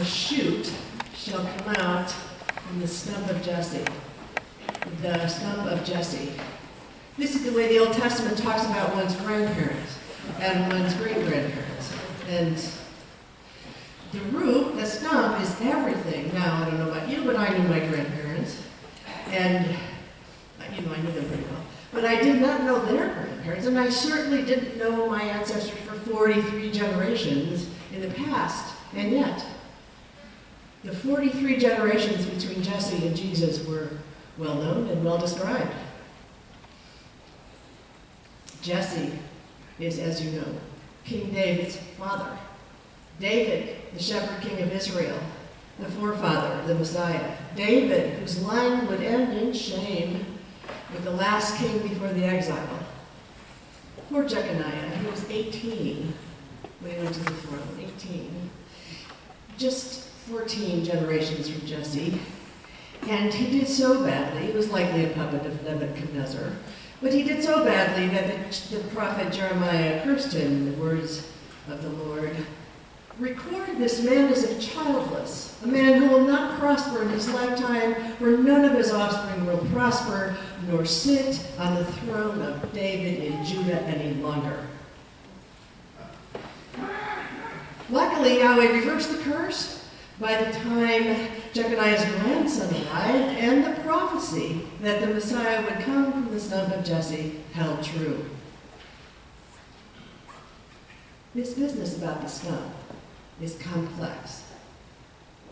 a shoot shall come out from the stump of Jesse. The stump of Jesse. This is the way the Old Testament talks about one's grandparents and one's great-grandparents. And the root, the stump, is everything. Now, I don't know about you, but I knew my grandparents. And, I knew them pretty well. But I did not know their grandparents, and I certainly didn't know my ancestors for 43 generations in the past. And yet, the 43 generations between Jesse and Jesus were well known and well described. Jesse is, as you know, King David's father. David, the shepherd king of Israel, the forefather of the Messiah. David, whose line would end in shame with the last king before the exile. Poor Jeconiah, he was 18 when he went to the throne, 18. Just 14 generations from Jesse. And he did so badly, he was likely a puppet of Nebuchadnezzar, but he did so badly that the prophet Jeremiah cursed him in the words of the Lord. Record this man as a childless, a man who will not prosper in his lifetime, for none of his offspring will prosper, nor sit on the throne of David in Judah any longer. Luckily, Yahweh reversed the curse by the time Jeconiah's grandson arrived, and the prophecy that the Messiah would come from the stump of Jesse held true. This business about the stump is complex.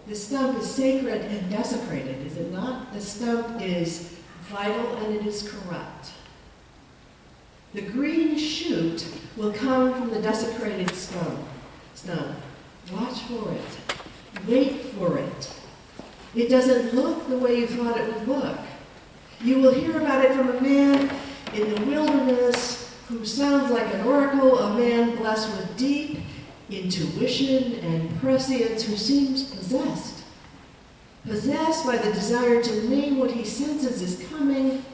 The stump is sacred and desecrated, is it not? The stump is vital and it is corrupt. The green shoot will come from the desecrated stump. Watch for it. Wait for it. It doesn't look the way you thought it would look. You will hear about it from a man in the wilderness who sounds like an oracle, a man blessed with deep intuition and prescience, who seems possessed by the desire to name what he senses is coming,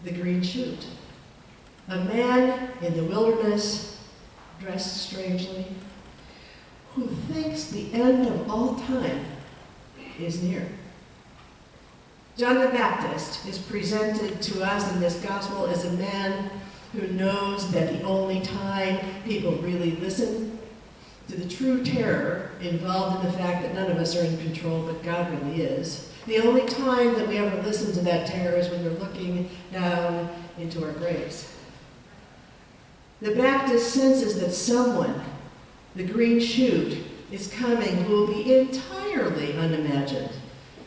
the green shoot. A man in the wilderness, dressed strangely, who thinks the end of all time is near. John the Baptist is presented to us in this gospel as a man who knows that the only time people really listen to the true terror involved in the fact that none of us are in control, but God really is. The only time that we ever listen to that terror is when we're looking down into our graves. The Baptist senses that someone, the green shoot, is coming who will be entirely unimagined.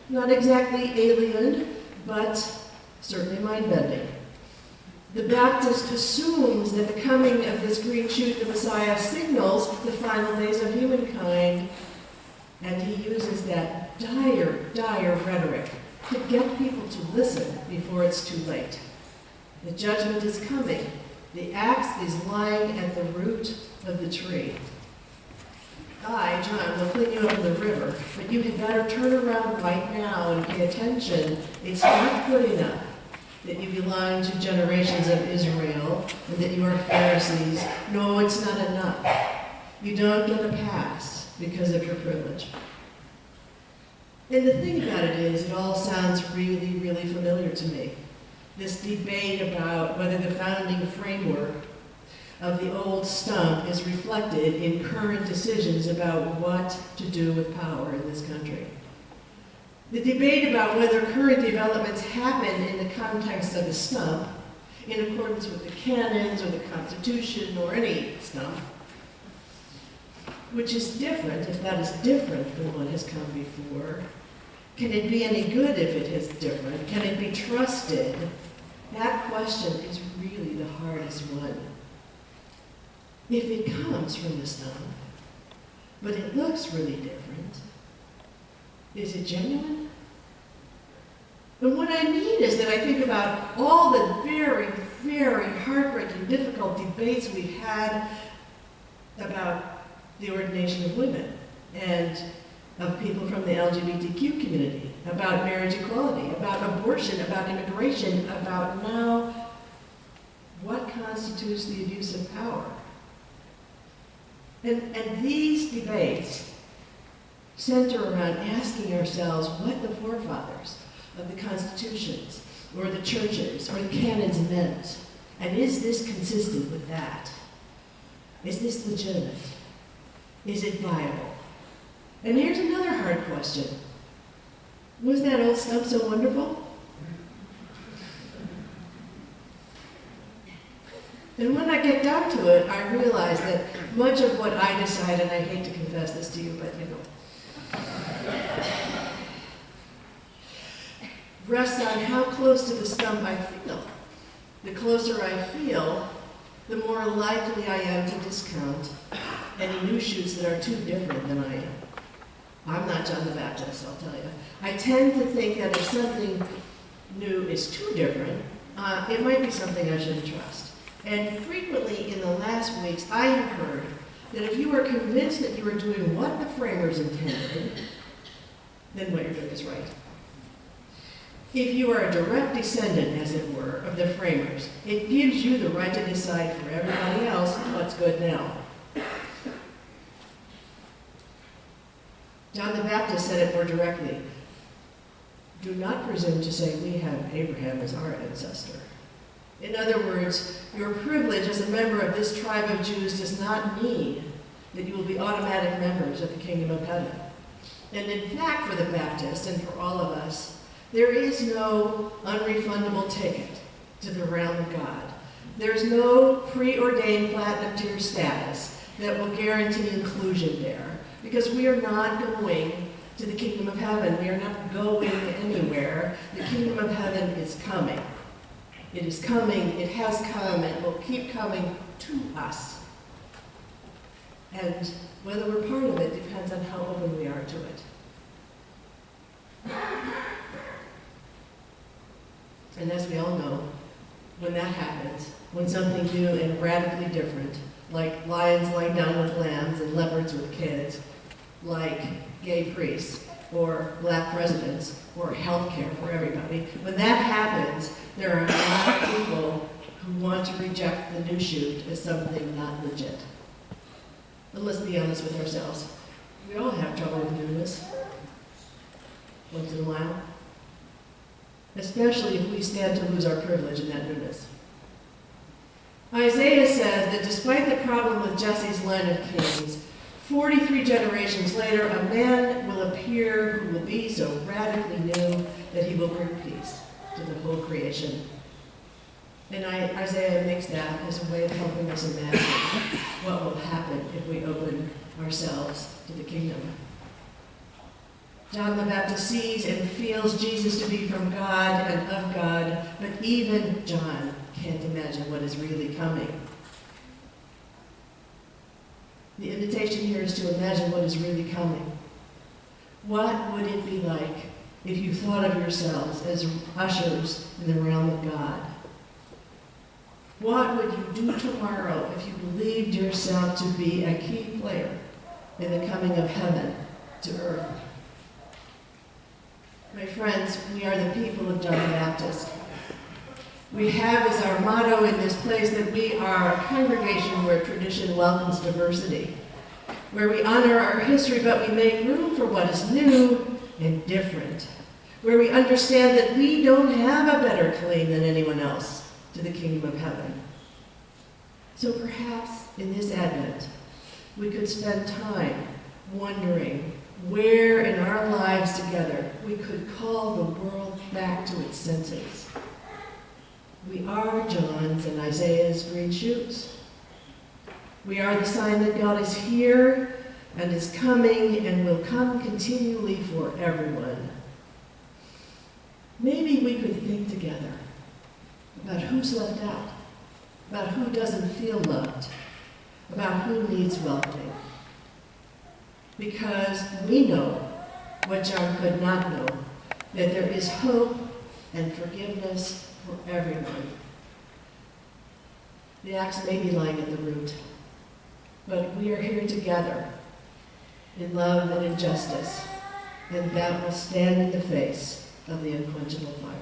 Not exactly alien, but certainly mind-bending. The Baptist assumes that the coming of this green shoot, the Messiah, signals the final days of humankind, and he uses that dire rhetoric to get people to listen before it's too late. The judgment is coming. The axe is lying at the root of the tree. I, John, will clean you up in the river, but you had better turn around right now and pay attention. It's not good enough that you belong to generations of Israel and that you are Pharisees. No, it's not enough. You don't get a pass because of your privilege. And the thing about it is, it all sounds really, really familiar to me. This debate about whether the founding framework of the old stump is reflected in current decisions about what to do with power in this country. The debate about whether current developments happen in the context of a stump, in accordance with the canons or the Constitution or any stump, which is different, if that is different than what has come before. Can it be any good if it is different? Can it be trusted? That question is really the hardest one. If it comes from the stump, but it looks really different, is it genuine? And what I mean is that I think about all the very, very heartbreaking, difficult debates we've had about the ordination of women and of people from the LGBTQ community, about marriage equality, about abortion, about immigration, about now what constitutes the abuse of power. And these debates center around asking ourselves what the forefathers of the constitutions, or the churches, or the canons meant. And is this consistent with that? Is this legitimate? Is it viable? And here's another hard question. Was that old stump so wonderful? And when I get down to it, I realize that much of what I decide, and I hate to confess this to you, but you know, rests on how close to the stump I feel. The closer I feel, the more likely I am to discount any new shoots that are too different than I am. I'm not John the Baptist, I'll tell you. I tend to think that if something new is too different, it might be something I shouldn't trust. And frequently in the last weeks, I have heard that if you are convinced that you are doing what the framers intended, then what you're doing is right. If you are a direct descendant, as it were, of the framers, it gives you the right to decide for everybody else what's good now. John the Baptist said it more directly. Do not presume to say we have Abraham as our ancestor. In other words, your privilege as a member of this tribe of Jews does not mean that you will be automatic members of the kingdom of heaven. And in fact, for the Baptist and for all of us, there is no unrefundable ticket to the realm of God. There's no preordained platinum tier status that will guarantee inclusion there, because we are not going to the kingdom of heaven. We are not going anywhere. The kingdom of heaven is coming. It is coming, it has come, and will keep coming to us. And whether we're part of it depends on how open we are to it. And as we all know, when that happens, when something new and radically different, like lions lying down with lambs and leopards with kids, like gay priests, or black presidents, or health care for everybody, when that happens, there are a lot of people who want to reject the new shoot as something not legit. But let's be honest with ourselves. We all have trouble with newness, once in a while. Especially if we stand to lose our privilege in that newness. Isaiah says that despite the problem with Jesse's line of kings, 43 generations later, a man will appear who will be so radically new that he will bring peace to the whole creation. And Isaiah makes that as a way of helping us imagine what will happen if we open ourselves to the kingdom. John the Baptist sees and feels Jesus to be from God and of God, but even John can't imagine what is really coming. The invitation here is to imagine what is really coming. What would it be like if you thought of yourselves as ushers in the realm of God? What would you do tomorrow if you believed yourself to be a key player in the coming of heaven to earth? My friends, we are the people of John the Baptist. We have as our motto in this place that we are a congregation where tradition welcomes diversity, where we honor our history but we make room for what is new and different, where we understand that we don't have a better claim than anyone else to the kingdom of heaven. So perhaps in this Advent, we could spend time wondering where in our lives together we could call the world back to its senses. We are John's and Isaiah's green shoots. We are the sign that God is here and is coming and will come continually for everyone. Maybe we could think together about who's left out, about who doesn't feel loved, about who needs welcoming. Because we know what John could not know, that there is hope and forgiveness for everyone. The axe may be lying at the root, but we are here together in love and in justice, and that will stand in the face of the unquenchable fire.